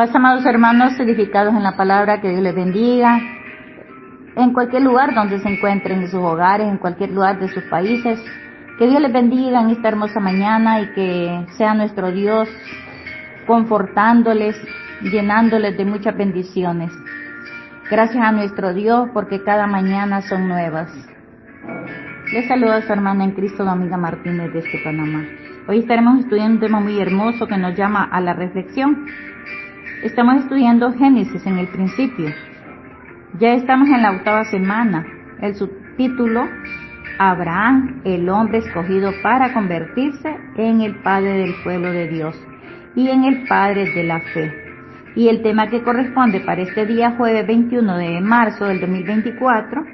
Paz, amados hermanos, edificados en la palabra, que Dios les bendiga. En cualquier lugar donde se encuentren, en sus hogares, en cualquier lugar de sus países, que Dios les bendiga en esta hermosa mañana y que sea nuestro Dios confortándoles, llenándoles de muchas bendiciones. Gracias a nuestro Dios porque cada mañana son nuevas. Les saluda a su hermana en Cristo, Dominga Martínez, desde Panamá. Hoy estaremos estudiando un tema muy hermoso que nos llama a la reflexión. Estamos estudiando Génesis en el principio. Ya estamos en la 8ª semana. El subtítulo: Abraham, el hombre escogido para convertirse en el padre del pueblo de Dios y en el padre de la fe. Y el tema que corresponde para este día, jueves 21 de marzo del 2024,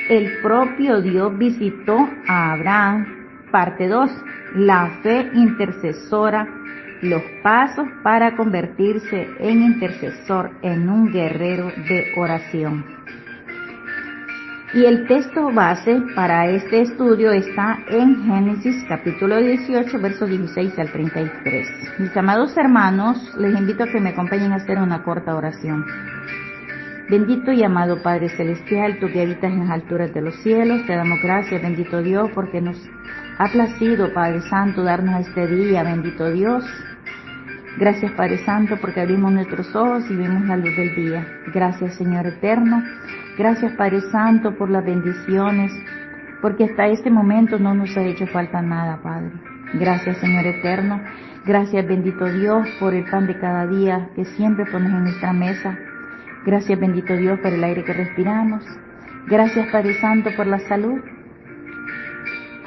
el propio Dios visitó a Abraham, parte 2, la fe intercesora, los pasos para convertirse en intercesor, en un guerrero de oración. Y el texto base para este estudio está en Génesis capítulo 18, versos 16 al 33. Mis amados hermanos, les invito a que me acompañen a hacer una corta oración. Bendito y amado Padre Celestial, tú que habitas en las alturas de los cielos, te damos gracias, bendito Dios, porque nos ha placido, Padre Santo, darnos este día, bendito Dios. Gracias, Padre Santo, porque abrimos nuestros ojos y vemos la luz del día. Gracias, Señor eterno. Gracias, Padre Santo, por las bendiciones, porque hasta este momento no nos ha hecho falta nada, Padre. Gracias, Señor eterno. Gracias, bendito Dios, por el pan de cada día que siempre pones en nuestra mesa. Gracias, bendito Dios, por el aire que respiramos. Gracias, Padre Santo, por la salud.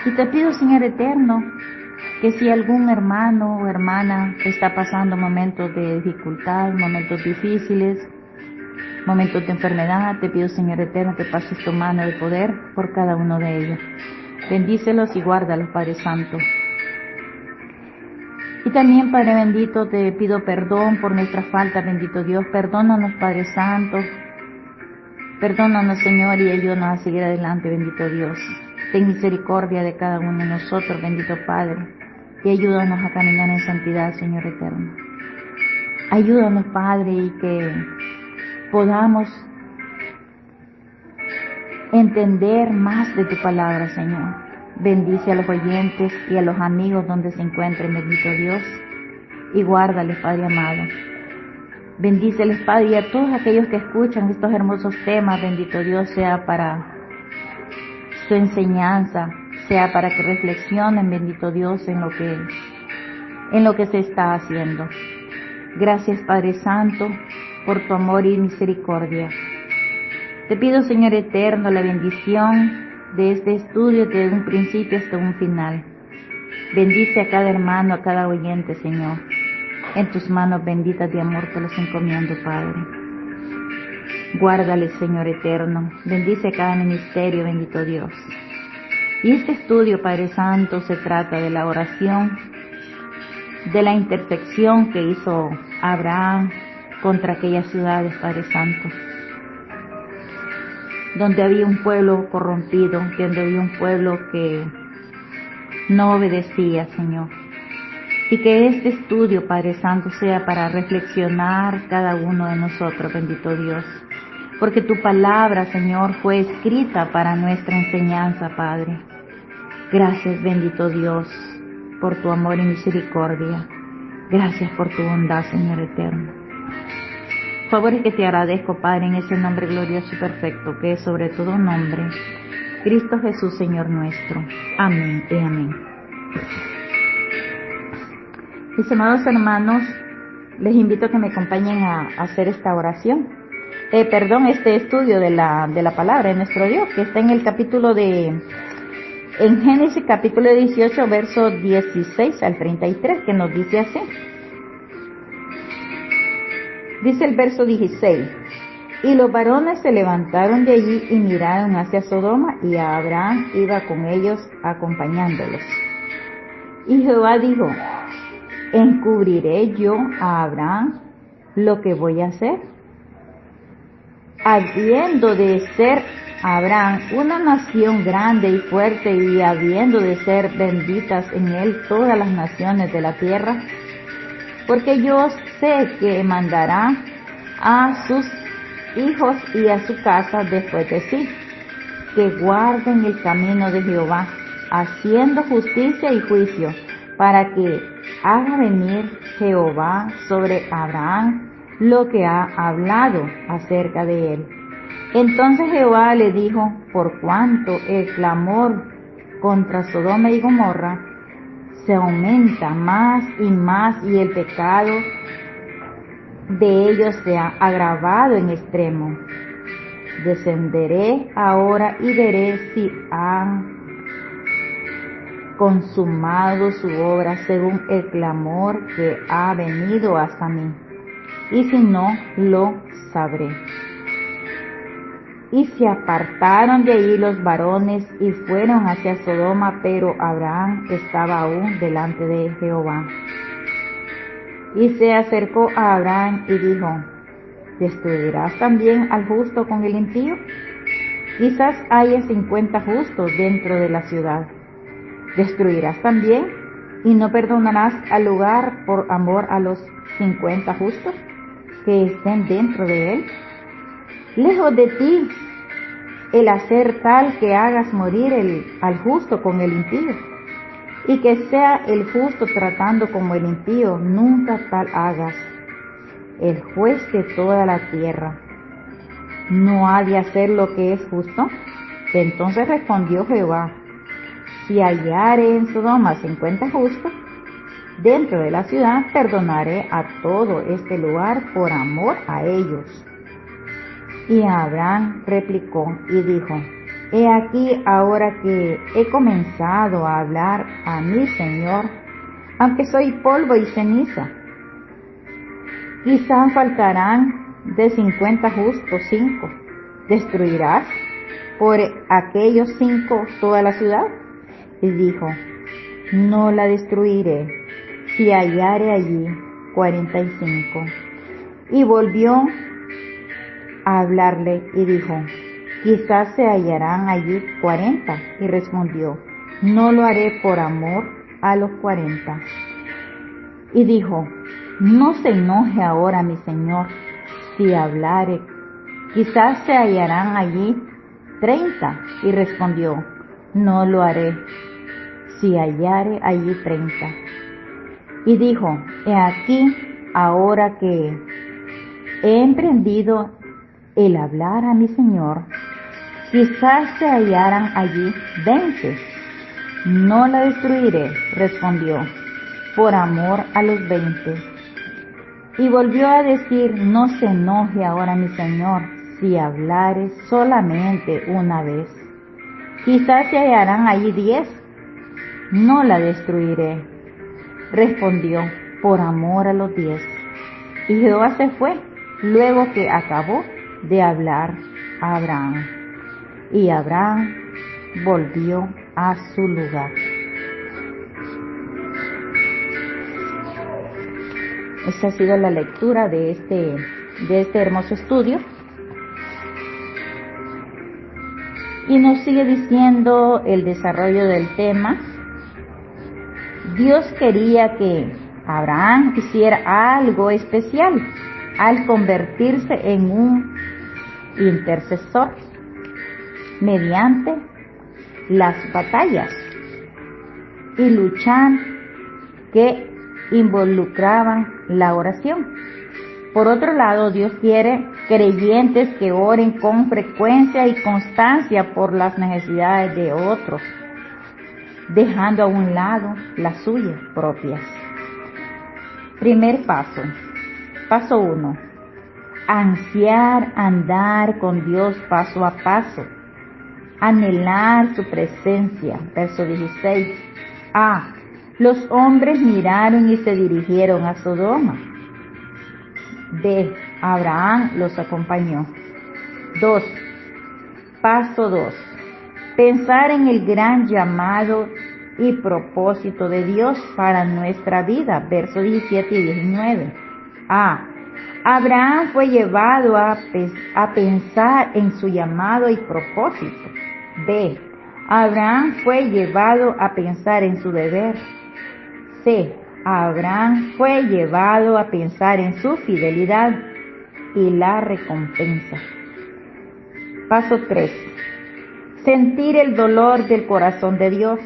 Y te pido, Señor eterno, que si algún hermano o hermana está pasando momentos de dificultad, momentos difíciles, momentos de enfermedad, te pido, Señor eterno, que pases tu mano de poder por cada uno de ellos. Bendícelos y guárdalos, Padre Santo. Y también, Padre bendito, te pido perdón por nuestras faltas, bendito Dios. Perdónanos, Padre Santo. Perdónanos, Señor, y ayúdanos a seguir adelante, bendito Dios. Ten misericordia de cada uno de nosotros, bendito Padre, y ayúdanos a caminar en santidad, Señor eterno. Ayúdanos, Padre, y que podamos entender más de tu palabra, Señor. Bendice a los oyentes y a los amigos donde se encuentren, bendito Dios, y guárdales, Padre amado. Bendíceles, Padre, y a todos aquellos que escuchan estos hermosos temas, bendito Dios, sea para su enseñanza, sea para que reflexionen, bendito Dios, en lo que se está haciendo. Gracias, Padre Santo, por tu amor y misericordia. Te pido, Señor eterno, la bendición de este estudio desde un principio hasta un final. Bendice a cada hermano, a cada oyente, Señor. En tus manos benditas de amor te los encomiendo, Padre. Guárdales, Señor eterno. Bendice a cada ministerio, bendito Dios. Y este estudio, Padre Santo, se trata de la oración, de la intersección que hizo Abraham contra aquellas ciudades, Padre Santo, donde había un pueblo corrompido, donde había un pueblo que no obedecía, Señor. Y que este estudio, Padre Santo, sea para reflexionar cada uno de nosotros, bendito Dios. Porque tu palabra, Señor, fue escrita para nuestra enseñanza, Padre. Gracias, bendito Dios, por tu amor y misericordia. Gracias por tu bondad, Señor eterno. Favores que te agradezco, Padre, en ese nombre glorioso y perfecto, que es sobre todo nombre, Cristo Jesús, Señor nuestro. Amén y amén. Mis amados hermanos, les invito a que me acompañen a hacer esta oración. Este estudio de la palabra de nuestro Dios, que está en el capítulo en Génesis capítulo 18, versos 16 al 33, que nos dice así. Dice el verso 16: Y los varones se levantaron de allí y miraron hacia Sodoma, y Abraham iba con ellos acompañándolos. Y Jehová dijo: ¿encubriré yo a Abraham lo que voy a hacer? Habiendo de ser Abraham una nación grande y fuerte, y habiendo de ser benditas en él todas las naciones de la tierra. porque yo sé que mandará a sus hijos y a su casa después de sí, que guarden el camino de Jehová, haciendo justicia y juicio, para que haga venir Jehová sobre Abraham lo que ha hablado acerca de él. Entonces Jehová le dijo: por cuanto el clamor contra Sodoma y Gomorra se aumenta más y el pecado de ellos se ha agravado en extremo, descenderé ahora y veré si han consumado su obra según el clamor que ha venido hasta mí, y si no, lo sabré. Y se apartaron de ahí los varones y fueron hacia Sodoma, pero Abraham estaba aún delante de Jehová. Y se acercó a Abraham y dijo: ¿destruirás también al justo con el impío? Quizás haya 50 justos dentro de la ciudad. ¿Destruirás también y no perdonarás al lugar por amor a los 50 justos que estén dentro de él? Lejos de ti el hacer tal que hagas morir al justo con el impío, y que sea el justo tratando como el impío, nunca tal hagas. El juez de toda la tierra no ha de hacer lo que es justo. Entonces respondió Jehová: si hallare en Sodoma 50 justos dentro de la ciudad, perdonaré a todo este lugar por amor a ellos. Y Abraham replicó y dijo: he aquí ahora que he comenzado a hablar a mi Señor, aunque soy polvo y ceniza, quizás faltarán de 50 justos 5. ¿Destruirás por aquellos 5 toda la ciudad? Y dijo: no la destruiré, si hallare allí 45. Y volvió a hablarle y dijo: quizás se hallarán allí 40. Y respondió: no lo haré por amor a los 40. Y dijo: no se enoje ahora mi señor, si hablare, quizás se hallarán allí 30. Y respondió: no lo haré, si hallare allí 30. Y dijo: he aquí ahora que he emprendido el hablar a mi señor, quizás se hallaran allí 20. No la destruiré, respondió, por amor a los 20. Y volvió a decir: no se enoje ahora mi señor, si hablare solamente una vez. Quizás se hallarán allí 10. No la destruiré, respondió, por amor a los 10. Y Jehová se fue, luego que acabó de hablar a Abraham. Y Abraham volvió a su lugar. Esta ha sido la lectura de este hermoso estudio. Y nos sigue diciendo el desarrollo del tema. Dios quería que Abraham hiciera algo especial al convertirse en un intercesor mediante las batallas y luchar que involucraban la oración. Por otro lado, Dios quiere creyentes que oren con frecuencia y constancia por las necesidades de otros, dejando a un lado las suyas propias. Primer paso. Paso 1. Ansiar andar con Dios paso a paso. Anhelar su presencia. Verso 16. A. Los hombres miraron y se dirigieron a Sodoma. B. Abraham los acompañó. 2. Paso 2. Pensar en el gran llamado y propósito de Dios para nuestra vida. Versos 17 y 19. A. Abraham fue llevado a pensar en su llamado y propósito. B. Abraham fue llevado a pensar en su deber. C. Abraham fue llevado a pensar en su fidelidad y la recompensa. Paso 3. Sentir el dolor del corazón de Dios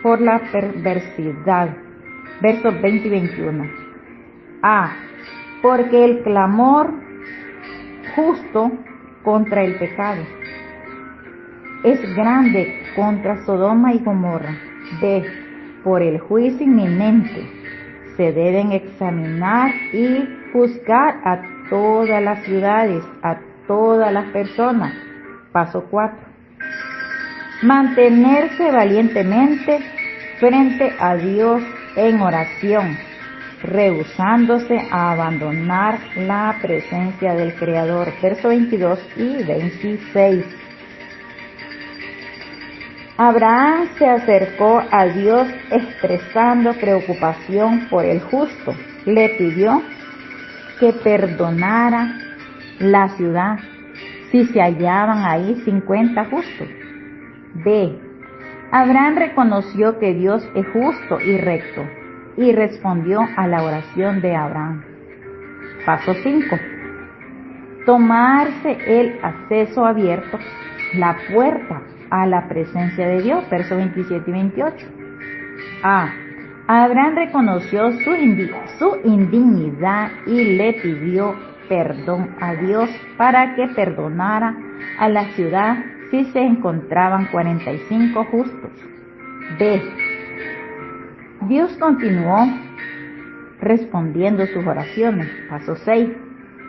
por la perversidad. Versos 20 y 21. A. Porque el clamor justo contra el pecado es grande contra Sodoma y Gomorra. B. Por el juicio inminente se deben examinar y juzgar a todas las ciudades, a todas las personas. Paso 4. Mantenerse valientemente frente a Dios en oración, rehusándose a abandonar la presencia del Creador. Versos 22 y 26. Abraham se acercó a Dios expresando preocupación por el justo. Le pidió que perdonara la ciudad si se hallaban ahí 50 justos. B. Abraham reconoció que Dios es justo y recto y respondió a la oración de Abraham. Paso 5. Tomarse el acceso abierto, la puerta a la presencia de Dios. Versos 27 y 28. A. Abraham reconoció su indignidad y le pidió perdón a Dios para que perdonara a la ciudad si se encontraban 45 justos. B. Dios continuó respondiendo sus oraciones. Paso 6.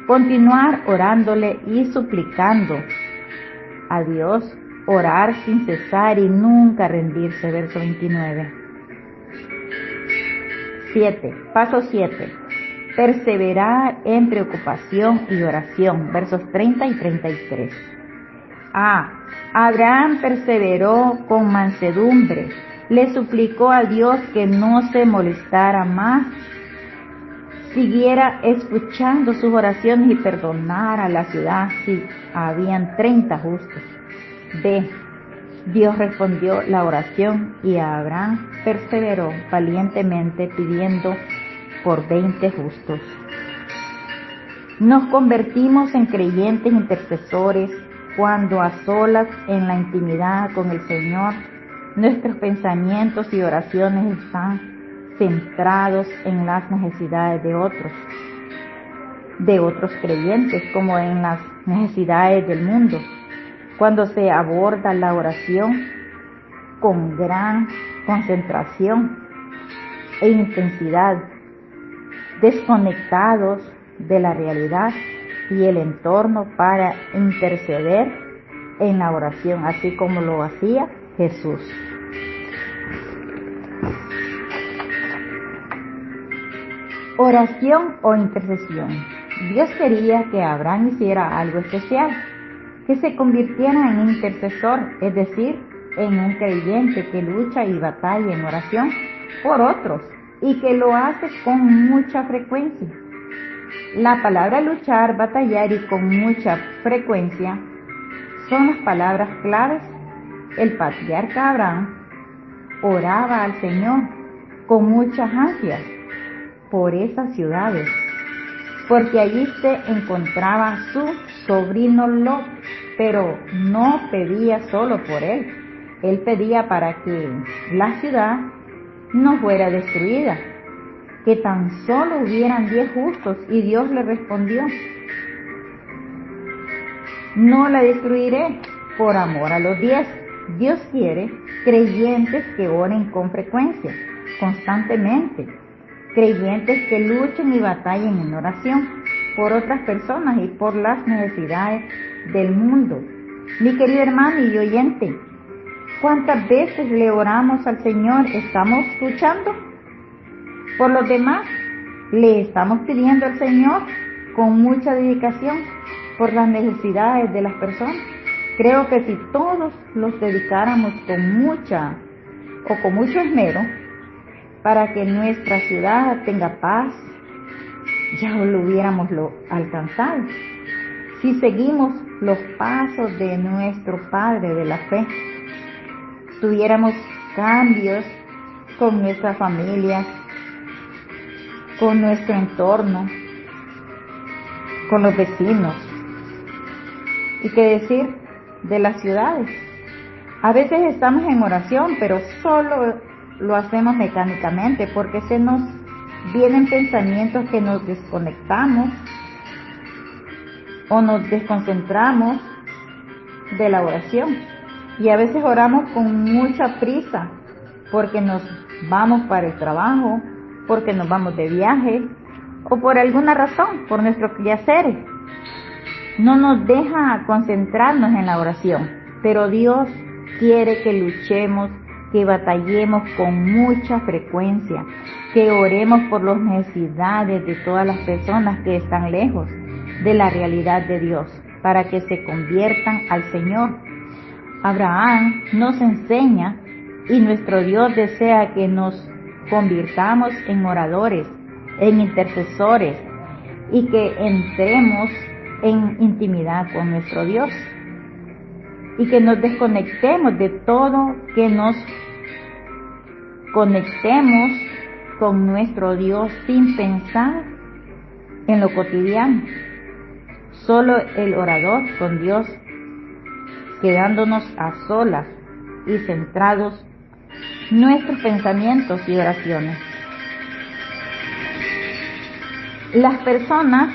Continuar orándole y suplicando a Dios, orar sin cesar y nunca rendirse. Verso 29. 7. Paso 7. Perseverar en preocupación y oración. Versos 30 y 33. A. Abraham perseveró con mansedumbre. Le suplicó a Dios que no se molestara más, siguiera escuchando sus oraciones y perdonara a la ciudad si habían 30 justos. B. Dios respondió la oración y Abraham perseveró valientemente pidiendo por 20 justos. Nos convertimos en creyentes intercesores cuando a solas en la intimidad con el Señor, nuestros pensamientos y oraciones están centrados en las necesidades de otros creyentes, como en las necesidades del mundo. Cuando se aborda la oración con gran concentración e intensidad, desconectados de la realidad y el entorno para interceder en la oración, así como lo hacía Jesús. Oración o intercesión. Dios quería que Abraham hiciera algo especial, que se convirtiera en un intercesor, es decir, en un creyente que lucha y batalla en oración por otros y que lo hace con mucha frecuencia. La palabra luchar, batallar y con mucha frecuencia son las palabras claves. El patriarca Abraham oraba al Señor con muchas ansias por esas ciudades, porque allí se encontraba su sobrino Lot, pero no pedía solo por él. Él pedía para que la ciudad no fuera destruida, que tan solo hubieran 10 justos, y Dios le respondió: no la destruiré por amor a los 10. Dios quiere creyentes que oren con frecuencia, constantemente, creyentes que luchen y batallen en oración por otras personas y por las necesidades del mundo. Mi querido hermano y oyente, ¿cuántas veces le oramos al Señor? ¿Estamos luchando por los demás? ¿Le estamos pidiendo al Señor con mucha dedicación por las necesidades de las personas? Creo que si todos los dedicáramos con mucho esmero para que nuestra ciudad tenga paz, ya lo hubiéramos alcanzado. Si seguimos los pasos de nuestro Padre de la fe, tuviéramos cambios con nuestras familias, con nuestro entorno, con los vecinos. ¿Y qué decir de las ciudades? A veces estamos en oración, pero solo lo hacemos mecánicamente porque se nos vienen pensamientos que nos desconectamos o nos desconcentramos de la oración. Y a veces oramos con mucha prisa porque nos vamos para el trabajo, porque nos vamos de viaje o por alguna razón, por nuestros quehaceres. No nos deja concentrarnos en la oración, pero Dios quiere que luchemos, que batallemos con mucha frecuencia, que oremos por las necesidades de todas las personas que están lejos de la realidad de Dios, para que se conviertan al Señor. Abraham nos enseña y nuestro Dios desea que nos convirtamos en oradores, en intercesores y que entremos en intimidad con nuestro Dios y que nos desconectemos de todo, que nos conectemos con nuestro Dios sin pensar en lo cotidiano. Solo el orador con Dios, quedándonos a solas y centrados nuestros pensamientos y oraciones. Las personas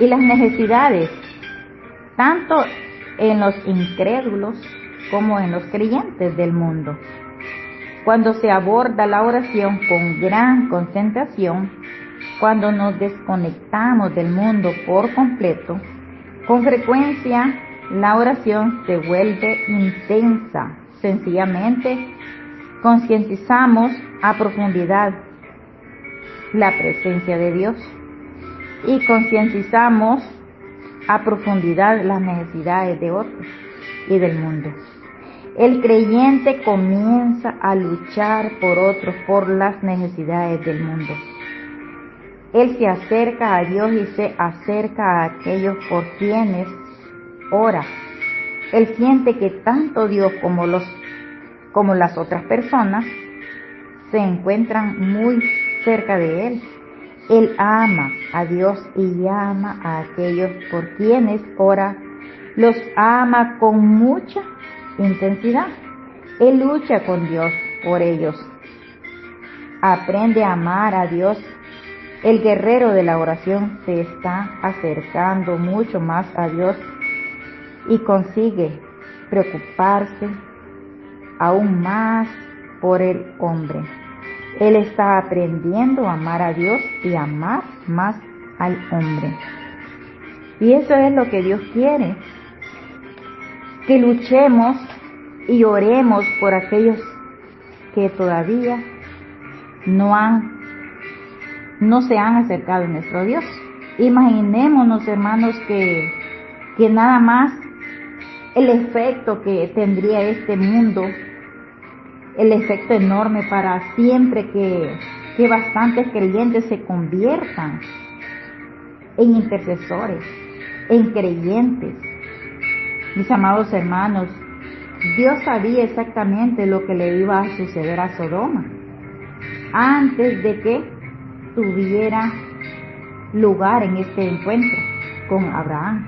y las necesidades, tanto en los incrédulos como en los creyentes del mundo. Cuando se aborda la oración con gran concentración, cuando nos desconectamos del mundo por completo, con frecuencia la oración se vuelve intensa. Sencillamente concientizamos a profundidad la presencia de Dios y concientizamos a profundidad las necesidades de otros y del mundo. El creyente comienza a luchar por otros, por las necesidades del mundo. Él se acerca a Dios y se acerca a aquellos por quienes ora. Él siente que tanto Dios como las otras personas se encuentran muy cerca de Él. Él ama a Dios y ama a aquellos por quienes ora. Los ama con mucha intensidad. Él lucha con Dios por ellos. Aprende a amar a Dios. El guerrero de la oración se está acercando mucho más a Dios y consigue preocuparse aún más por el hombre. Él está aprendiendo a amar a Dios y amar más al hombre. Y eso es lo que Dios quiere, que luchemos y oremos por aquellos que todavía no se han acercado a nuestro Dios. Imaginémonos, hermanos, que nada más el efecto que tendría este mundo, el efecto enorme para siempre que bastantes creyentes se conviertan en intercesores, en creyentes. Mis amados hermanos, Dios sabía exactamente lo que le iba a suceder a Sodoma antes de que tuviera lugar en este encuentro con Abraham.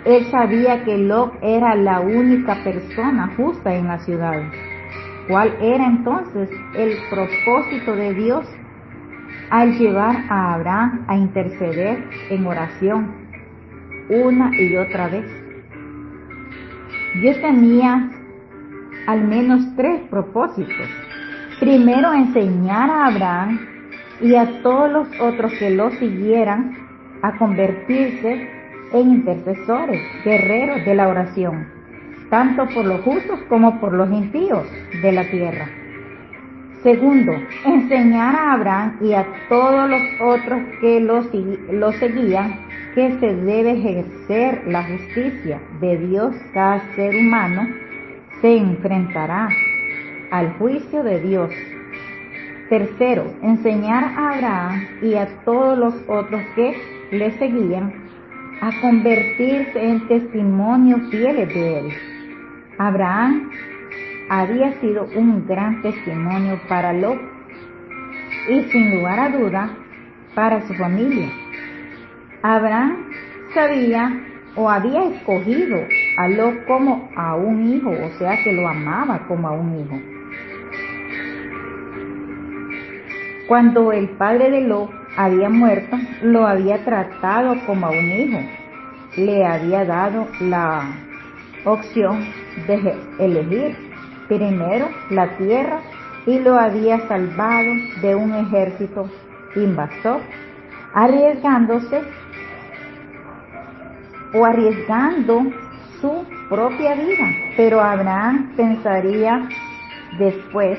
Él sabía que Lot era la única persona justa en la ciudad. ¿Cuál era entonces el propósito de Dios al llevar a Abraham a interceder en oración una y otra vez? Dios tenía al menos 3 propósitos. Primero, enseñar a Abraham y a todos los otros que lo siguieran a convertirse en intercesores, guerreros de la oración, tanto por los justos como por los impíos de la tierra. Segundo, enseñar a Abraham y a todos los otros que lo seguían que se debe ejercer la justicia de Dios. Cada ser humano se enfrentará al juicio de Dios. Tercero, enseñar a Abraham y a todos los otros que le seguían a convertirse en testimonios fieles de él. Abraham había sido un gran testimonio para Lot. y sin lugar a duda para su familia. Abraham sabía o había escogido a Lot como a un hijo, o sea que lo amaba como a un hijo. Cuando el padre de Lot había muerto, lo había tratado como a un hijo. Le había dado la opción de elegir primero la tierra y lo había salvado de un ejército invasor, arriesgando su propia vida. Pero Abraham pensaría después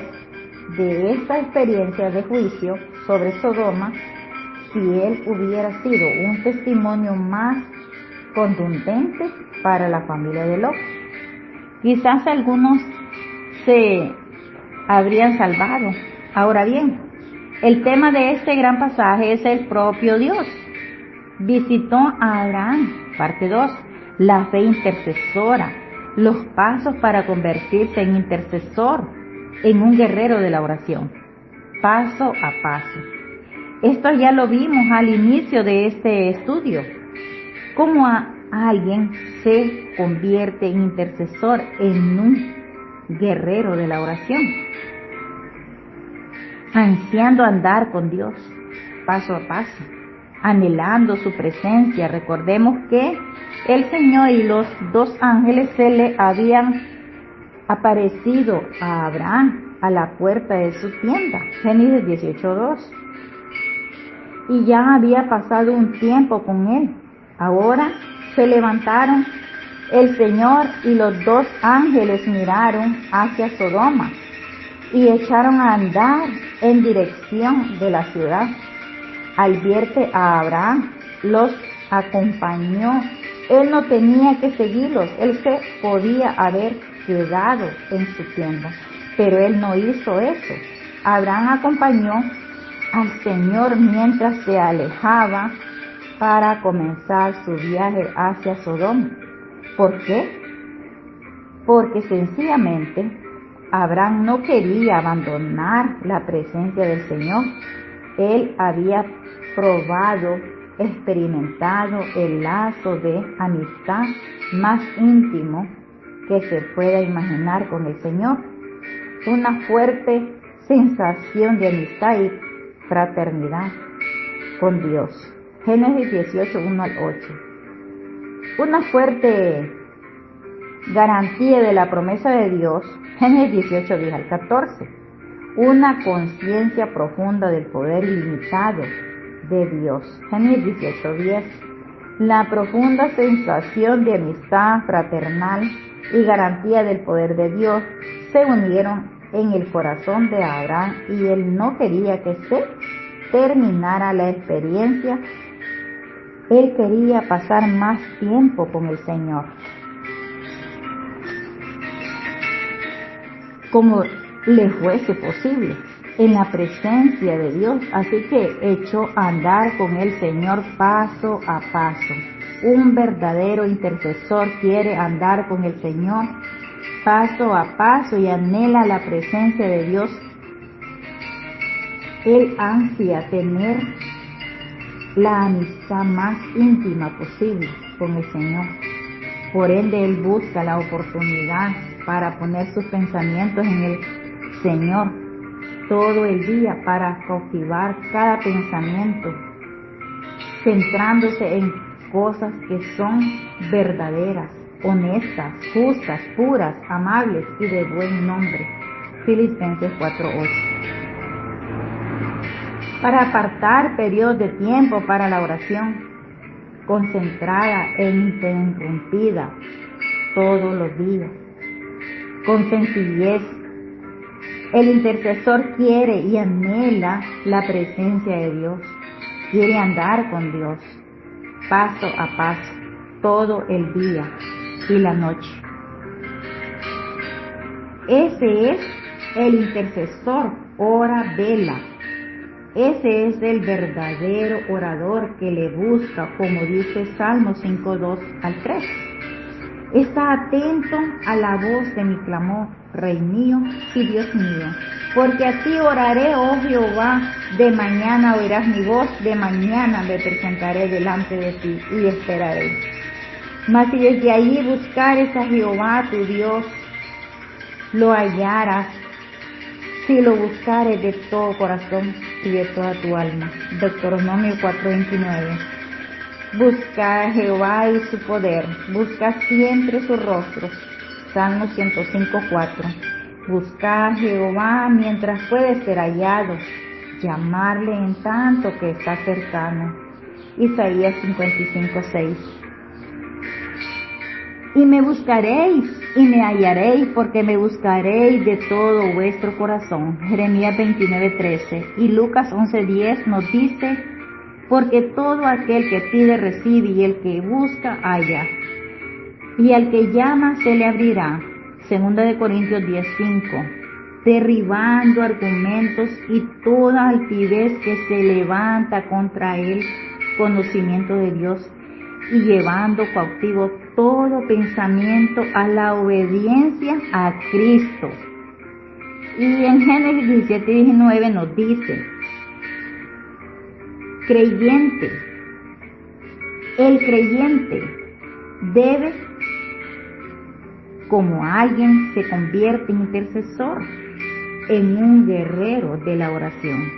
de esta experiencia de juicio sobre Sodoma, si él hubiera sido un testimonio más contundente para la familia de Lot. Quizás algunos se habrían salvado. Ahora bien, el tema de este gran pasaje es el propio Dios. Visitó a Abraham, parte 2, la fe intercesora, los pasos para convertirse en intercesor, en un guerrero de la oración, paso a paso. Esto ya lo vimos al inicio de este estudio, cómo alguien se convierte en intercesor, en un guerrero de la oración, ansiando andar con Dios, paso a paso, anhelando su presencia. Recordemos que el Señor y los dos ángeles se le habían aparecido a Abraham a la puerta de su tienda, Génesis 18:2, y ya había pasado un tiempo con él. Ahora se levantaron el Señor y los dos ángeles miraron hacia Sodoma y echaron a andar en dirección de la ciudad. Al verse a Abraham, los acompañó. Él no tenía que seguirlos, él se podía haber quedado en su tienda, pero él no hizo eso. Abraham acompañó al Señor mientras se alejaba para comenzar su viaje hacia Sodoma. ¿Por qué? Porque sencillamente Abraham no quería abandonar la presencia del Señor. Él había probado, experimentado el lazo de amistad más íntimo que se pueda imaginar con el Señor. Una fuerte sensación de amistad y fraternidad con Dios. Génesis 18:1 al 8. Una fuerte garantía de la promesa de Dios. Génesis 18:10 al 14. Una conciencia profunda del poder ilimitado de Dios. Génesis 18:10. La profunda sensación de amistad fraternal y garantía del poder de Dios se unieron en el corazón de Abraham y él no quería que se terminara la experiencia. Él quería pasar más tiempo con el Señor, como le fuese posible, en la presencia de Dios. Así que echó a andar con el Señor paso a paso. Un verdadero intercesor quiere andar con el Señor paso a paso y anhela la presencia de Dios. Él ansia tener la amistad más íntima posible con el Señor. Por ende, él busca la oportunidad para poner sus pensamientos en el Señor todo el día, para cautivar cada pensamiento, centrándose en cosas que son verdaderas, honestas, justas, puras, amables y de buen nombre. Filipenses 4:8. Para apartar periodos de tiempo para la oración, concentrada e ininterrumpida todos los días, con sencillez. El intercesor quiere y anhela la presencia de Dios, quiere andar con Dios, paso a paso, todo el día y la noche. Ese es el intercesor, ora, vela. Ese es el verdadero orador que le busca, como dice Salmo 5:2 al 3. Está atento a la voz de mi clamor, Rey mío y Dios mío. Porque a ti oraré, oh Jehová, de mañana oirás mi voz, de mañana me presentaré delante de ti y esperaré. Mas si desde allí buscares a Jehová tu Dios, lo hallarás, si lo buscares de todo corazón y de toda tu alma. Deuteronomio 4:29. Busca a Jehová y su poder, busca siempre su rostro. Salmo 105:4. Busca a Jehová mientras puede ser hallado, llamarle en tanto que está cercano. Isaías 55:6. Y me buscaréis y me hallaréis, porque me buscaréis de todo vuestro corazón. Jeremías 29:13. Y Lucas 11:10 nos dice: porque todo aquel que pide recibe, y el que busca halla, y al que llama se le abrirá. Segunda de Corintios 10:5. Derribando argumentos y toda altivez que se levanta contra el conocimiento de Dios, y llevando cautivo todo pensamiento a la obediencia a Cristo. Y en Génesis 17:19 nos dice: el creyente debe, como alguien se convierte en intercesor, en un guerrero de la oración,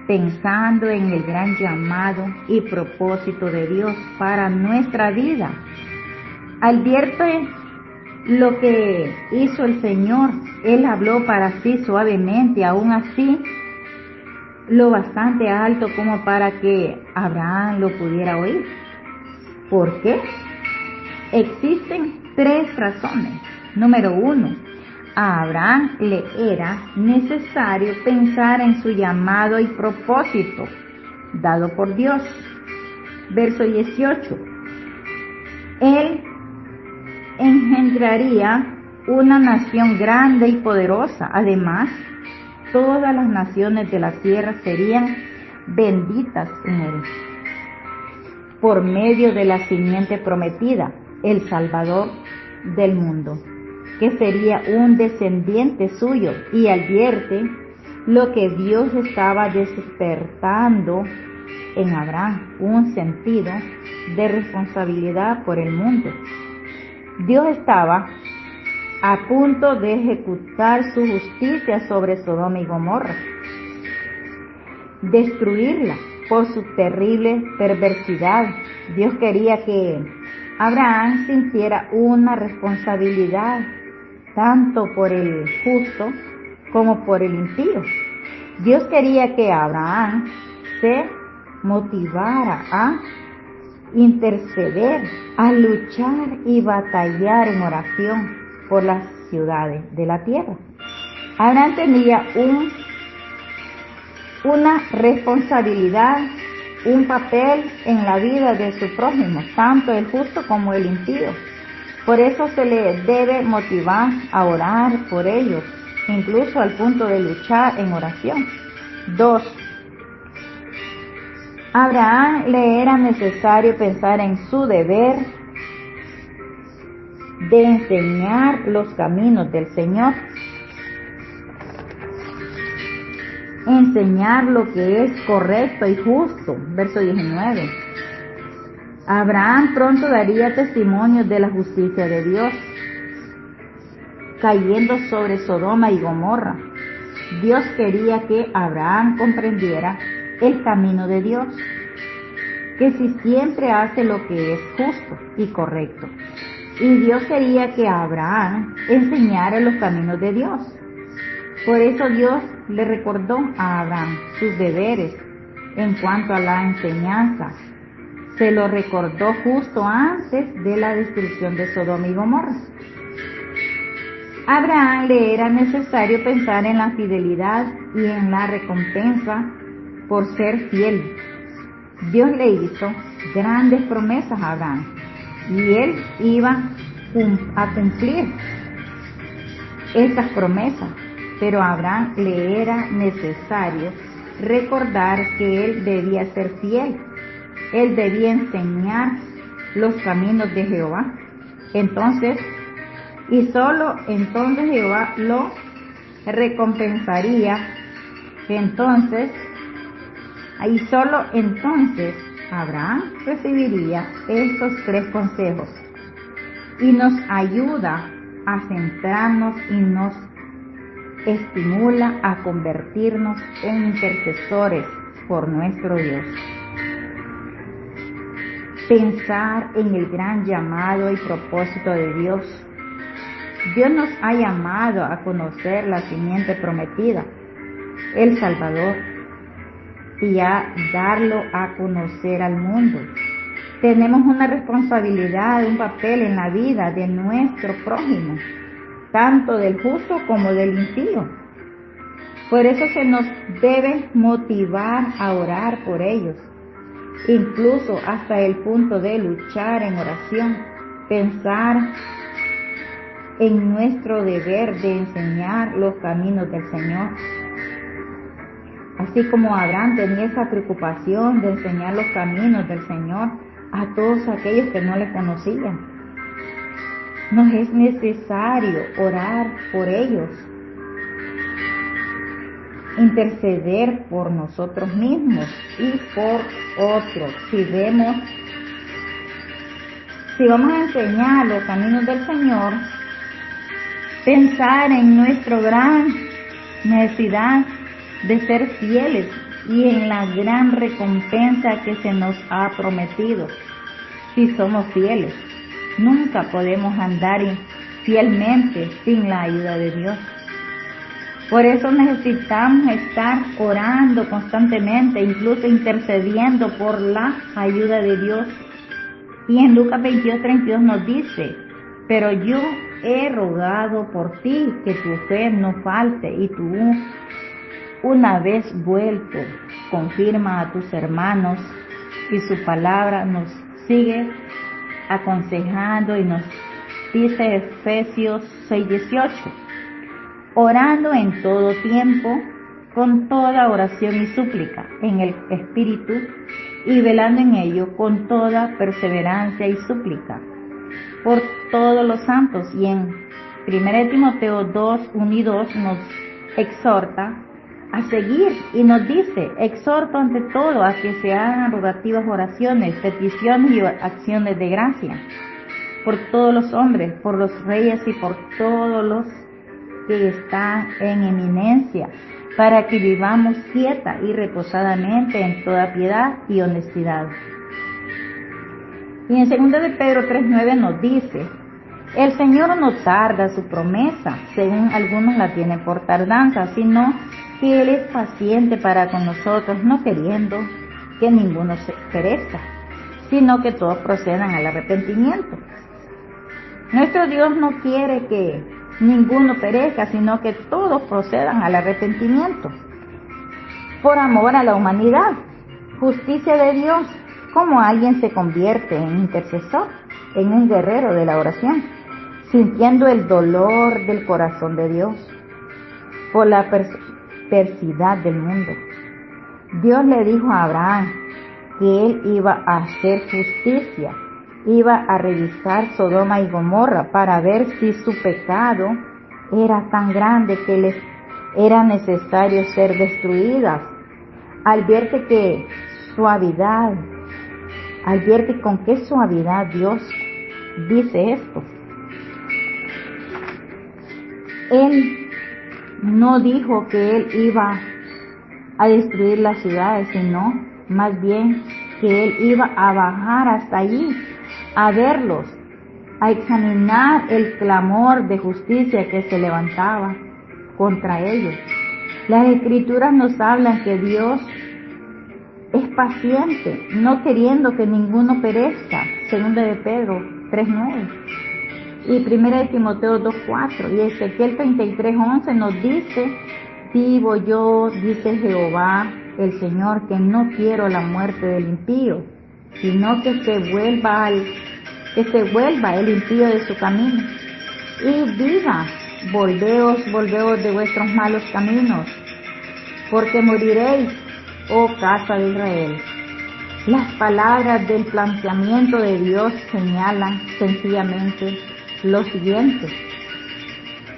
pensando en el gran llamado y propósito de Dios para nuestra vida. Advierte lo que hizo el Señor. Él habló para sí suavemente, aún así lo bastante alto como para que Abraham lo pudiera oír. ¿Por qué? Existen 3 razones. Número 1, a Abraham le era necesario pensar en su llamado y propósito dado por Dios. Verso 18. Él engendraría una nación grande y poderosa. Además, todas las naciones de la tierra serían benditas en él, por medio de la simiente prometida, el Salvador del mundo, que sería un descendiente suyo. Y advierte lo que Dios estaba despertando en Abraham, un sentido de responsabilidad por el mundo. Dios estaba a punto de ejecutar su justicia sobre Sodoma y Gomorra, destruirla por su terrible perversidad. Dios quería que Abraham sintiera una responsabilidad tanto por el justo como por el impío. Dios quería que Abraham se motivara a interceder, a luchar y batallar en oración por las ciudades de la tierra. Abraham tenía una responsabilidad, un papel en la vida de su prójimo, tanto el justo como el impío. Por eso se le debe motivar a orar por ellos, incluso al punto de luchar en oración. 2. A Abraham le era necesario pensar en su deber de enseñar los caminos del Señor, enseñar lo que es correcto y justo. Verso 19. Abraham pronto daría testimonio de la justicia de Dios, cayendo sobre Sodoma y Gomorra. Dios quería que Abraham comprendiera el camino de Dios, que si siempre hace lo que es justo y correcto. Y Dios quería que Abraham enseñara los caminos de Dios. Por eso Dios le recordó a Abraham sus deberes en cuanto a la enseñanza. Se lo recordó justo antes de la destrucción de Sodoma y Gomorra. A Abraham le era necesario pensar en la fidelidad y en la recompensa por ser fiel. Dios le hizo grandes promesas a Abraham y él iba a cumplir estas promesas, pero a Abraham le era necesario recordar que él debía ser fiel. Él debía enseñar los caminos de Jehová. Entonces, y solo entonces Jehová lo recompensaría, y solo entonces Abraham recibiría estos 3 consejos y nos ayuda a centrarnos y nos estimula a convertirnos en intercesores por nuestro Dios. Pensar en el gran llamado y propósito de Dios. Dios nos ha llamado a conocer la simiente prometida, el Salvador, y a darlo a conocer al mundo. Tenemos una responsabilidad, un papel en la vida de nuestro prójimo, tanto del justo como del impío. Por eso se nos debe motivar a orar por ellos, incluso hasta el punto de luchar en oración, pensar en nuestro deber de enseñar los caminos del Señor. Así como Abraham tenía esa preocupación de enseñar los caminos del Señor a todos aquellos que no le conocían. Nos es necesario orar por ellos, interceder por nosotros mismos y por otros. Si vamos a enseñar los caminos del Señor, pensar en nuestra gran necesidad de ser fieles y en la gran recompensa que se nos ha prometido. Si somos fieles, nunca podemos andar fielmente sin la ayuda de Dios. Por eso necesitamos estar orando constantemente, incluso intercediendo por la ayuda de Dios. Y en Lucas 22:32 nos dice: pero yo he rogado por ti que tu fe no falte, y tú, una vez vuelto, confirma a tus hermanos. Y su palabra nos sigue aconsejando y nos dice Efesios 6:18: orando en todo tiempo, con toda oración y súplica en el Espíritu, y velando en ello con toda perseverancia y súplica por todos los santos. Y en 1 Timoteo 2:1 y 2 nos exhorta a seguir y nos dice: exhorto ante todo a que se hagan rogativas oraciones, peticiones y acciones de gracia por todos los hombres, por los reyes y por todos los que están en eminencia, para que vivamos quieta y reposadamente en toda piedad y honestidad. Y en 2 de Pedro 3:9 nos dice: el Señor no tarda su promesa, según algunos la tienen por tardanza, sino que Él es paciente para con nosotros, no queriendo que ninguno se perezca, sino que todos procedan al arrepentimiento. Nuestro Dios no quiere que ninguno perezca, sino que todos procedan al arrepentimiento, por amor a la humanidad. Justicia de Dios: ¿cómo alguien se convierte en intercesor, en un guerrero de la oración, sintiendo el dolor del corazón de Dios por la perversidad del mundo? Dios le dijo a Abraham que él iba a hacer justicia, iba a revisar Sodoma y Gomorra para ver si su pecado era tan grande que les era necesario ser destruidas. Advierte con qué suavidad Dios dice esto. Él no dijo que Él iba a destruir las ciudades, sino más bien que Él iba a bajar hasta allí, a verlos, a examinar el clamor de justicia que se levantaba contra ellos. Las Escrituras nos hablan que Dios es paciente, no queriendo que ninguno perezca, 2 de Pedro 3:9 y 1 de Timoteo 2:4, y Ezequiel 33:11 nos dice: vivo yo, dice Jehová el Señor, que no quiero la muerte del impío, sino que se vuelva el impío de su camino y viva. Volveos de vuestros malos caminos, porque moriréis, oh casa de Israel. Las palabras del planteamiento de Dios señalan sencillamente lo siguiente: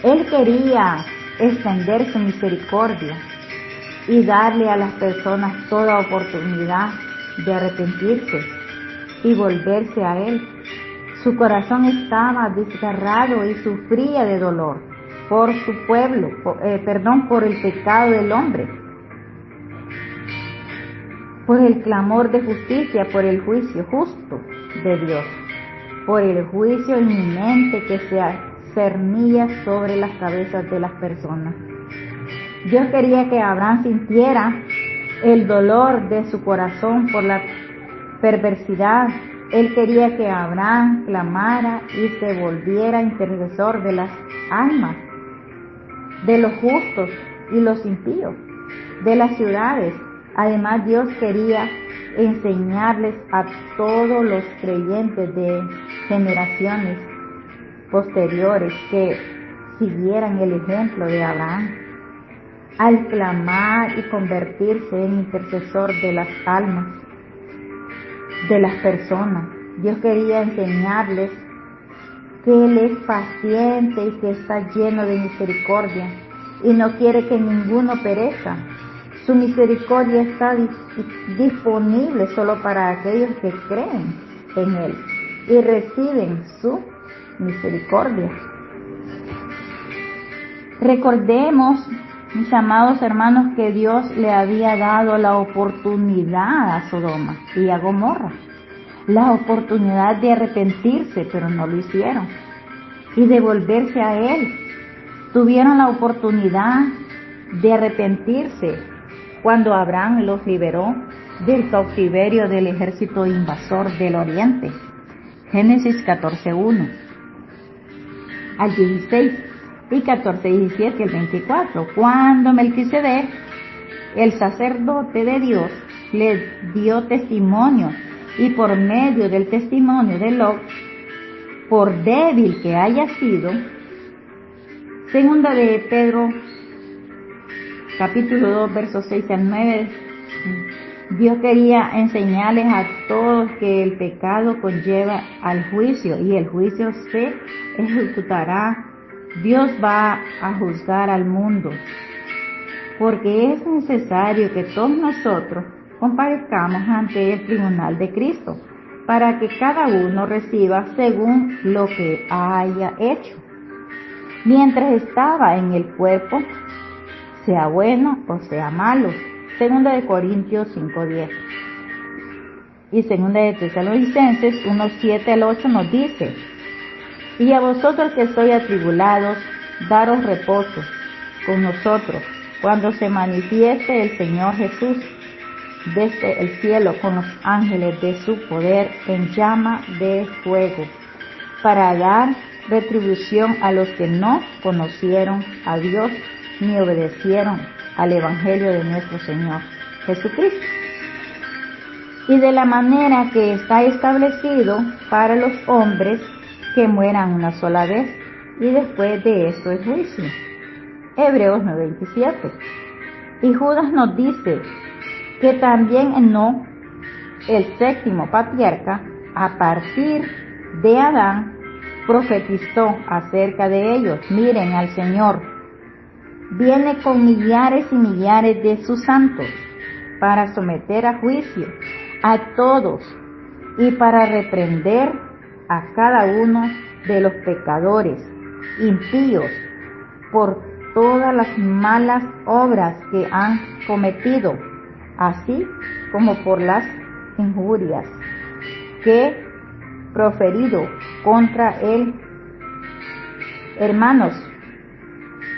Él quería extender su misericordia y darle a las personas toda oportunidad de arrepentirse y volverse a Él. Su corazón estaba desgarrado y sufría de dolor por su pueblo, por el pecado del hombre, por el clamor de justicia, por el juicio justo de Dios, por el juicio inminente que se cernía sobre las cabezas de las personas. Dios quería que Abraham sintiera el dolor de su corazón por la perversidad. Él quería que Abraham clamara y se volviera intercesor de las almas, de los justos y los impíos, de las ciudades. Además, Dios quería enseñarles a todos los creyentes de generaciones posteriores que siguieran el ejemplo de Abraham al clamar y convertirse en intercesor de las almas de las personas. Dios quería enseñarles que Él es paciente y que está lleno de misericordia y no quiere que ninguno perezca. Su misericordia está disponible solo para aquellos que creen en Él y reciben su misericordia. Recordemos, mis amados hermanos, que Dios le había dado la oportunidad a Sodoma y a Gomorra, la oportunidad de arrepentirse, pero no lo hicieron, y de volverse a Él. Tuvieron la oportunidad de arrepentirse cuando Abraham los liberó del cautiverio del ejército invasor del oriente. Génesis 14:1 al 16 y 14:17 al 24, cuando Melquisedec, el sacerdote de Dios, le dio testimonio, y por medio del testimonio de Lot, por débil que haya sido, segunda de Pedro capítulo 2 versos 6 al 9, Dios quería enseñarles a todos que el pecado conlleva al juicio y el juicio se ejecutará. Dios va a juzgar al mundo, porque es necesario que todos nosotros comparezcamos ante el tribunal de Cristo, para que cada uno reciba según lo que haya hecho, mientras estaba en el cuerpo, sea bueno o sea malo. Segunda de Corintios 5:10 y segunda de Tesalonicenses 1:7 al 8 nos dice: y a vosotros que sois atribulados, daros reposo con nosotros cuando se manifieste el Señor Jesús desde el cielo con los ángeles de su poder en llama de fuego, para dar retribución a los que no conocieron a Dios ni obedecieron al Evangelio de nuestro Señor Jesucristo, y de la manera que está establecido para los hombres que mueran una sola vez, y después de esto el juicio. Hebreos 9:27. Y Judas nos dice que también Enoc, el séptimo patriarca, a partir de Adán, profetizó acerca de ellos. Miren, al Señor viene con millares y millares de sus santos para someter a juicio a todos y para reprender a cada uno de los pecadores impíos por todas las malas obras que han cometido, así como por las injurias que proferido contra él. Hermanos,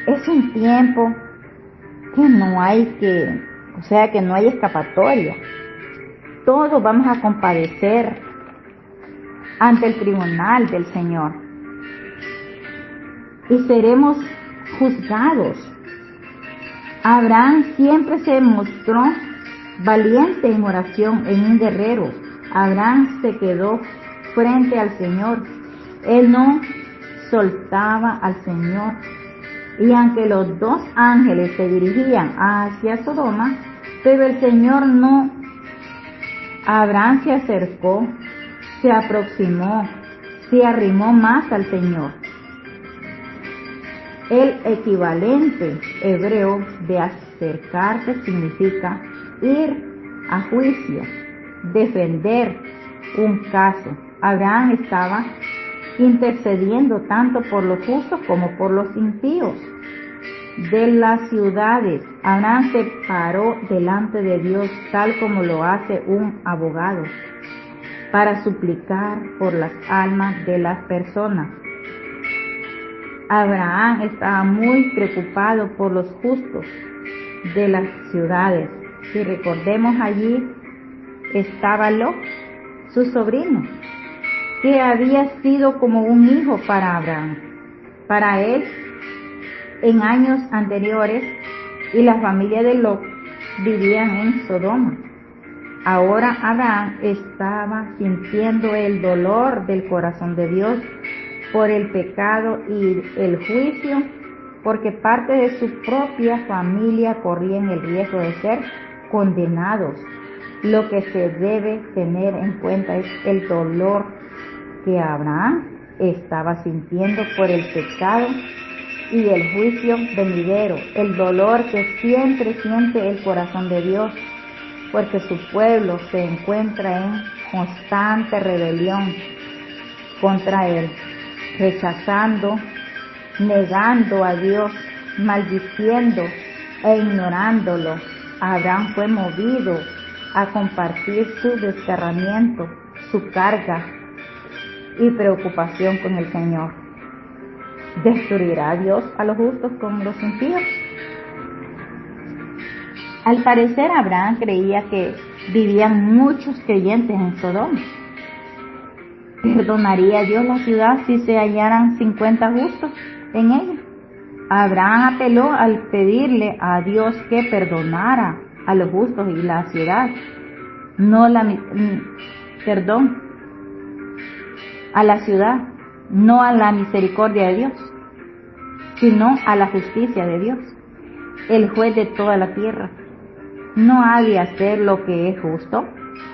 es un tiempo que no hay escapatoria. Todos vamos a compadecer ante el tribunal del Señor y seremos juzgados. Abraham siempre se mostró valiente en oración, en un guerrero. Abraham se quedó frente al Señor. Él no soltaba al Señor. Y aunque los dos ángeles se dirigían hacia Sodoma, pero el Señor no, Abraham se acercó, se aproximó, se arrimó más al Señor. El equivalente hebreo de acercarse significa ir a juicio, defender un caso. Abraham estaba intercediendo tanto por los justos como por los impíos. De las ciudades, Abraham se paró delante de Dios tal como lo hace un abogado, para suplicar por las almas de las personas. Abraham estaba muy preocupado por los justos de las ciudades. Si recordemos, allí estaba Lot, su sobrino, que había sido como un hijo para Abraham, para él en años anteriores, y la familia de Lot vivían en Sodoma. Ahora Abraham estaba sintiendo el dolor del corazón de Dios por el pecado y el juicio, porque parte de su propia familia corrían el riesgo de ser condenados. Lo que se debe tener en cuenta es el dolor que Abraham estaba sintiendo por el pecado y el juicio venidero, el dolor que siempre siente el corazón de Dios, porque su pueblo se encuentra en constante rebelión contra él, rechazando, negando a Dios, maldiciendo e ignorándolo. Abraham fue movido a compartir su desgarramiento, su carga y preocupación con el Señor. ¿Destruirá Dios a los justos con los impíos? Al parecer, Abraham creía que vivían muchos creyentes en Sodoma. ¿Perdonaría Dios la ciudad si se hallaran 50 justos en ella? Abraham apeló al pedirle a Dios que perdonara a los justos y la ciudad, a la ciudad, no a la misericordia de Dios, sino a la justicia de Dios, el juez de toda la tierra. ¿No ha de hacer lo que es justo?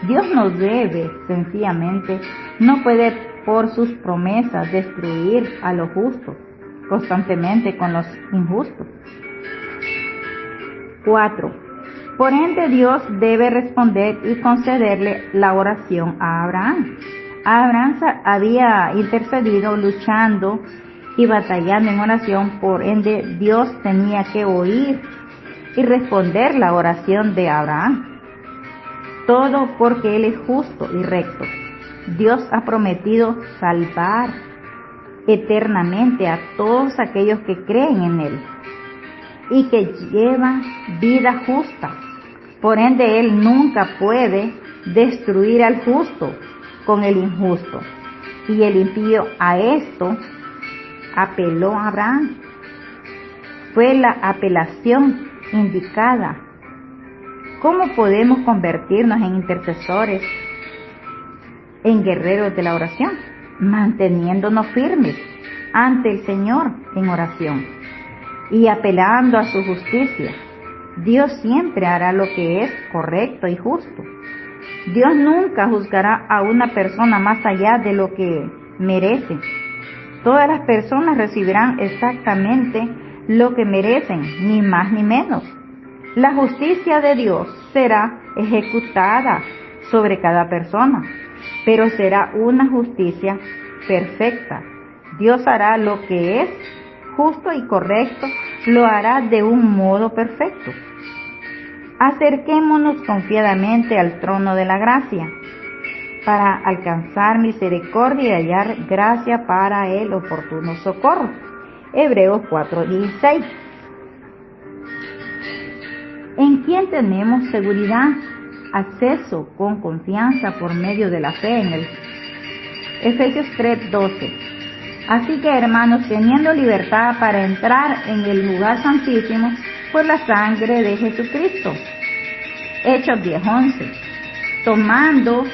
Dios no debe, sencillamente, no puede por sus promesas destruir a los justos constantemente con los injustos. 4. Por ende, Dios debe responder y concederle la oración a Abraham. Abraham había intercedido, luchando y batallando en oración, por ende Dios tenía que oír y responder la oración de Abraham. Todo porque Él es justo y recto. Dios ha prometido salvar eternamente a todos aquellos que creen en Él y que llevan vida justa. Por ende, Él nunca puede destruir al justo con el injusto. Y el impío a esto apeló a Abraham. Fue la apelación indicada. ¿Cómo podemos convertirnos en intercesores, en guerreros de la oración? Manteniéndonos firmes ante el Señor en oración y apelando a su justicia. Dios siempre hará lo que es correcto y justo. Dios nunca juzgará a una persona más allá de lo que merece. Todas las personas recibirán exactamente lo que merecen, ni más ni menos. La justicia de Dios será ejecutada sobre cada persona, pero será una justicia perfecta. Dios hará lo que es justo y correcto, lo hará de un modo perfecto. Acerquémonos confiadamente al trono de la gracia, para alcanzar misericordia y hallar gracia para el oportuno socorro. Hebreos 4:16. ¿En quién tenemos seguridad? Acceso con confianza por medio de la fe en Él. Efesios 3:12. Así que, hermanos, teniendo libertad para entrar en el lugar santísimo por la sangre de Jesucristo. Hechos 10:11. Tomando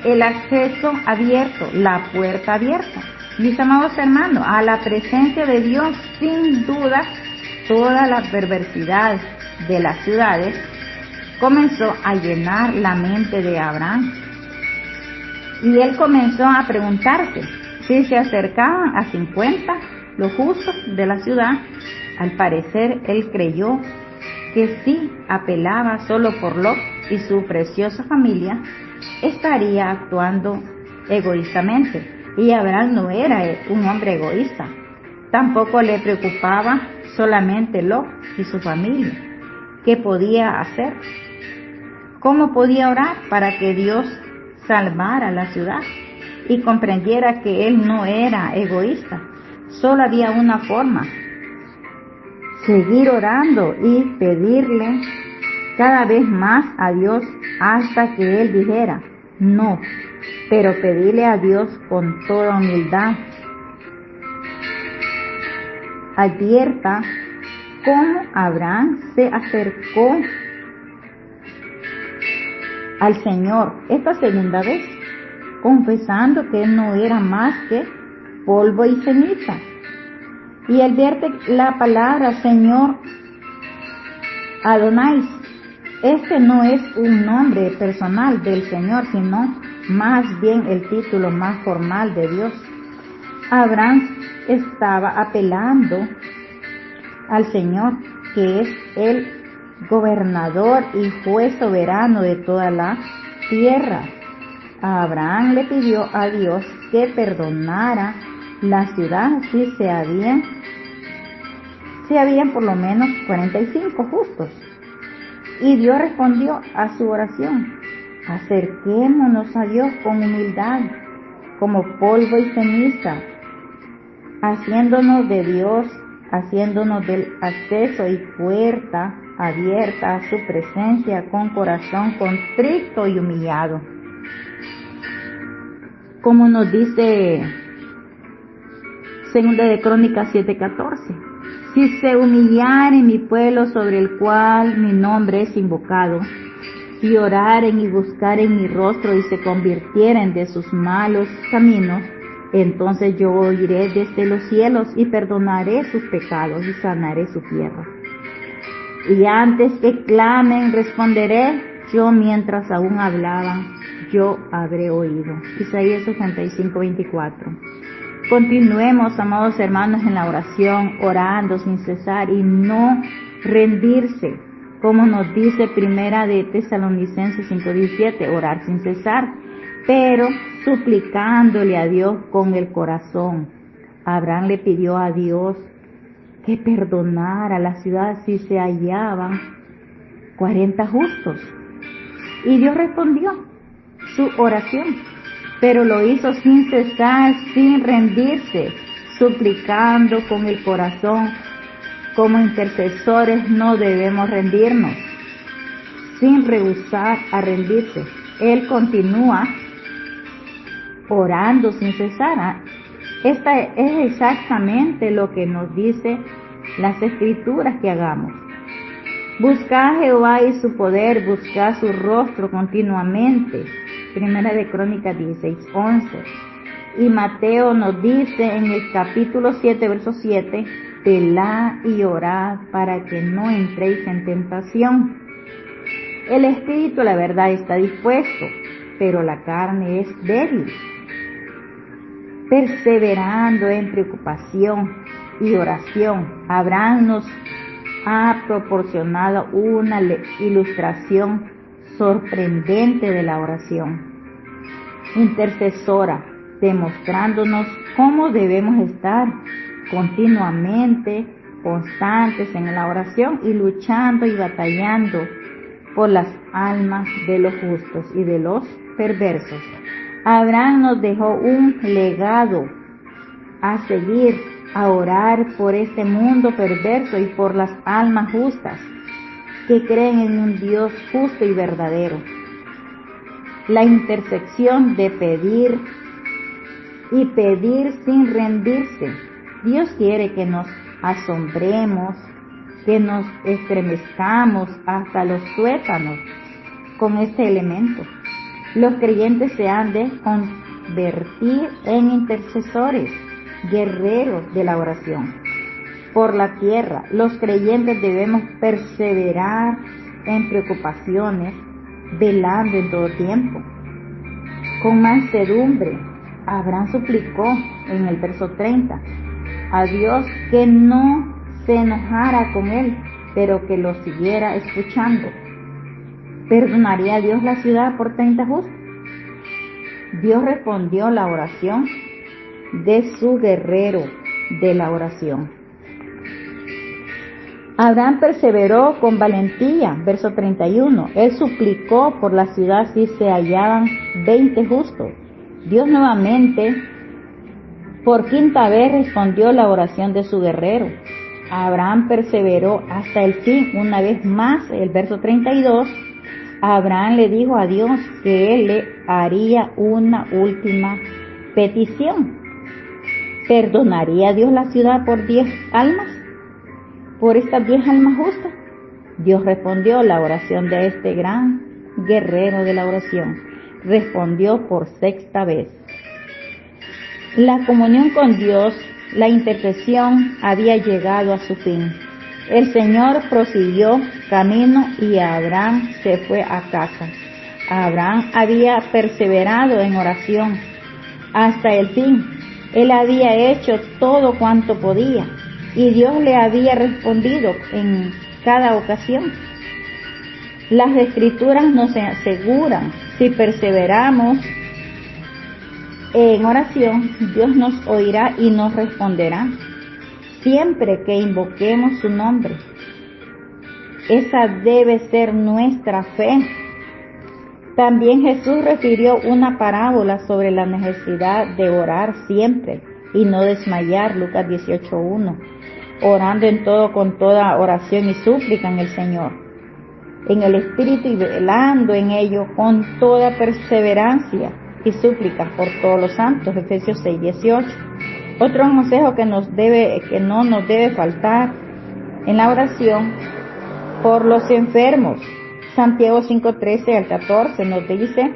el acceso abierto, la puerta abierta. Mis amados hermanos, a la presencia de Dios, sin duda, toda la perversidad de las ciudades comenzó a llenar la mente de Abraham. Y él comenzó a preguntarse si se acercaban a 50 los justos de la ciudad. Al parecer, él creyó que si apelaba solo por Lot y su preciosa familia, estaría actuando egoístamente. Y Abraham no era un hombre egoísta. Tampoco le preocupaba solamente Lot y su familia. ¿Qué podía hacer? ¿Cómo podía orar para que Dios salvara la ciudad? Y comprendiera que él no era egoísta. Solo había una forma: seguir orando y pedirle cada vez más a Dios hasta que él dijera no, pero pedirle a Dios con toda humildad. Advierta cómo Abraham se acercó al Señor esta segunda vez, confesando que él no era más que polvo y ceniza. Y advierte la palabra Señor Adonai. Este no es un nombre personal del Señor, sino más bien el título más formal de Dios. Abraham estaba apelando al Señor, que es el gobernador y juez soberano de toda la tierra. Abraham le pidió a Dios que perdonara la ciudad si se habían por lo menos 45 justos. Y Dios respondió a su oración: acerquémonos a Dios con humildad, como polvo y ceniza, haciéndonos del acceso y puerta abierta a su presencia con corazón contrito y humillado. Como nos dice Segunda de Crónicas 7:14, si se humillare mi pueblo sobre el cual mi nombre es invocado, y oraren y buscaren mi rostro y se convirtieren de sus malos caminos, entonces yo oiré desde los cielos y perdonaré sus pecados y sanaré su tierra. Y antes que clamen, responderé yo. Mientras aún hablaban, yo habré oído. Isaías 65:24. Continuemos, amados hermanos, en la oración, orando sin cesar y no rendirse, como nos dice Primera de Tesalonicenses 5:17, orar sin cesar, pero suplicándole a Dios con el corazón. Abraham le pidió a Dios que perdonara la ciudad si se hallaban 40 justos. Y Dios respondió su oración, pero lo hizo sin cesar, sin rendirse, suplicando con el corazón. Como intercesores no debemos rendirnos, sin rehusar a rendirse. Él continúa orando sin cesar. Esta es exactamente lo que nos dice las Escrituras que hagamos. Buscad a Jehová y su poder, buscad su rostro continuamente. Primera de Crónicas 16:11. Y Mateo nos dice en el capítulo 7, verso 7, velad y orad para que no entréis en tentación. El espíritu, la verdad, está dispuesto, pero la carne es débil. Perseverando en preocupación y oración, Abraham nos ha proporcionado una ilustración sorprendente de la oración intercesora, demostrándonos cómo debemos estar continuamente constantes en la oración y luchando y batallando por las almas de los justos y de los perversos. Abraham nos dejó un legado a seguir, a orar por este mundo perverso y por las almas justas que creen en un Dios justo y verdadero. La intersección de pedir y pedir sin rendirse. Dios quiere que nos asombremos, que nos estremezcamos hasta los tuétanos con este elemento. Los creyentes se han de convertir en intercesores, guerreros de la oración. Por la tierra, los creyentes debemos perseverar en preocupaciones, velando en todo tiempo. Con mansedumbre, Abraham suplicó en el verso 30, a Dios que no se enojara con él, pero que lo siguiera escuchando. ¿Perdonaría Dios la ciudad por 30 justos? Dios respondió la oración de su guerrero de la oración. Abraham perseveró con valentía, verso 31. Él suplicó por la ciudad si se hallaban 20 justos. Dios nuevamente, por quinta vez, respondió la oración de su guerrero. Abraham perseveró hasta el fin. Una vez más, el verso 32, Abraham le dijo a Dios que él le haría una última petición. ¿Perdonaría Dios la ciudad por 10 almas? ¿Por estas 10 almas justas? Dios respondió la oración de este gran guerrero de la oración. Respondió por sexta vez. La comunión con Dios, la intercesión había llegado a su fin. El Señor prosiguió camino y Abraham se fue a casa. Abraham había perseverado en oración hasta el fin. Él había hecho todo cuanto podía y Dios le había respondido en cada ocasión. Las Escrituras nos aseguran, si perseveramos en oración, Dios nos oirá y nos responderá, siempre que invoquemos su nombre. Esa debe ser nuestra fe. También Jesús refirió una parábola sobre la necesidad de orar siempre y no desmayar, Lucas 18:1, orando en todo con toda oración y súplica en el Señor, en el Espíritu, y velando en ello con toda perseverancia y súplicas por todos los santos, Efesios 6:18. Otro consejo que no nos debe faltar en la oración por los enfermos. Santiago 5:13 al 14 nos dice: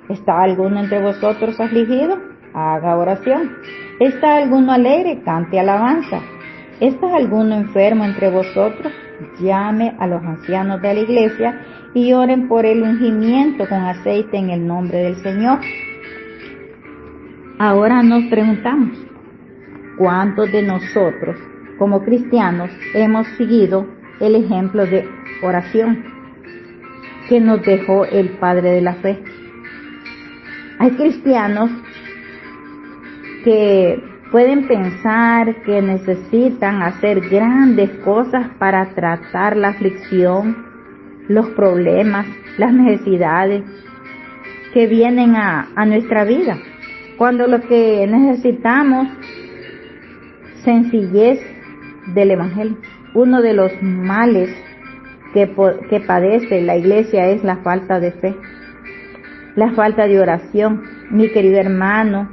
¿está alguno entre vosotros afligido? Haga oración. ¿Está alguno alegre? Cante alabanza. ¿Está alguno enfermo entre vosotros? Llame a los ancianos de la iglesia y oren por el ungimiento con aceite en el nombre del Señor. Ahora nos preguntamos, ¿cuántos de nosotros como cristianos hemos seguido el ejemplo de oración que nos dejó el Padre de la Fe? Hay cristianos que pueden pensar que necesitan hacer grandes cosas para tratar la aflicción, los problemas, las necesidades que vienen a nuestra vida, cuando lo que necesitamos, sencillez del Evangelio. Uno de los males que padece la iglesia es la falta de fe, la falta de oración. Mi querido hermano,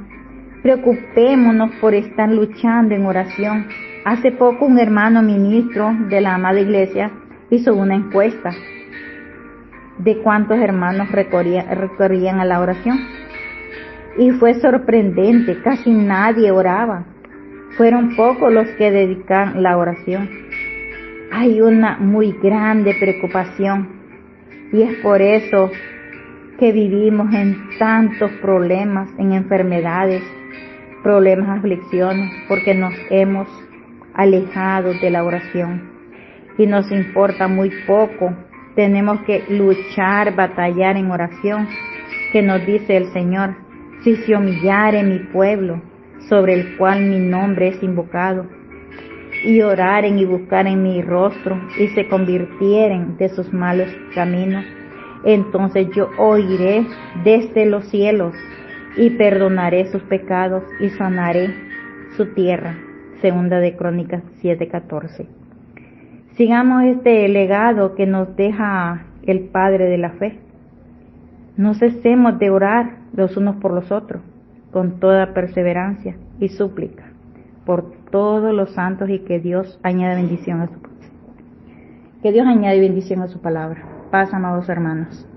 preocupémonos por estar luchando en oración. Hace poco un hermano ministro de la amada iglesia hizo una encuesta de cuántos hermanos recorrían a la oración. Y fue sorprendente, casi nadie oraba. Fueron pocos los que dedican la oración. Hay una muy grande preocupación y es por eso que vivimos en tantos problemas, en enfermedades, problemas, aflicciones, porque nos hemos alejado de la oración y nos importa muy poco. Tenemos que luchar, batallar en oración, que nos dice el Señor: si se humillare mi pueblo, sobre el cual mi nombre es invocado, y oraren y buscaren mi rostro, y se convirtieren de sus malos caminos, entonces yo oiré desde los cielos, y perdonaré sus pecados, y sanaré su tierra. Segunda de Crónicas 7:14. Sigamos este legado que nos deja el Padre de la Fe. No cesemos de orar los unos por los otros, con toda perseverancia y súplica por todos los santos, y que Dios añada bendición a su palabra. Paz, amados hermanos.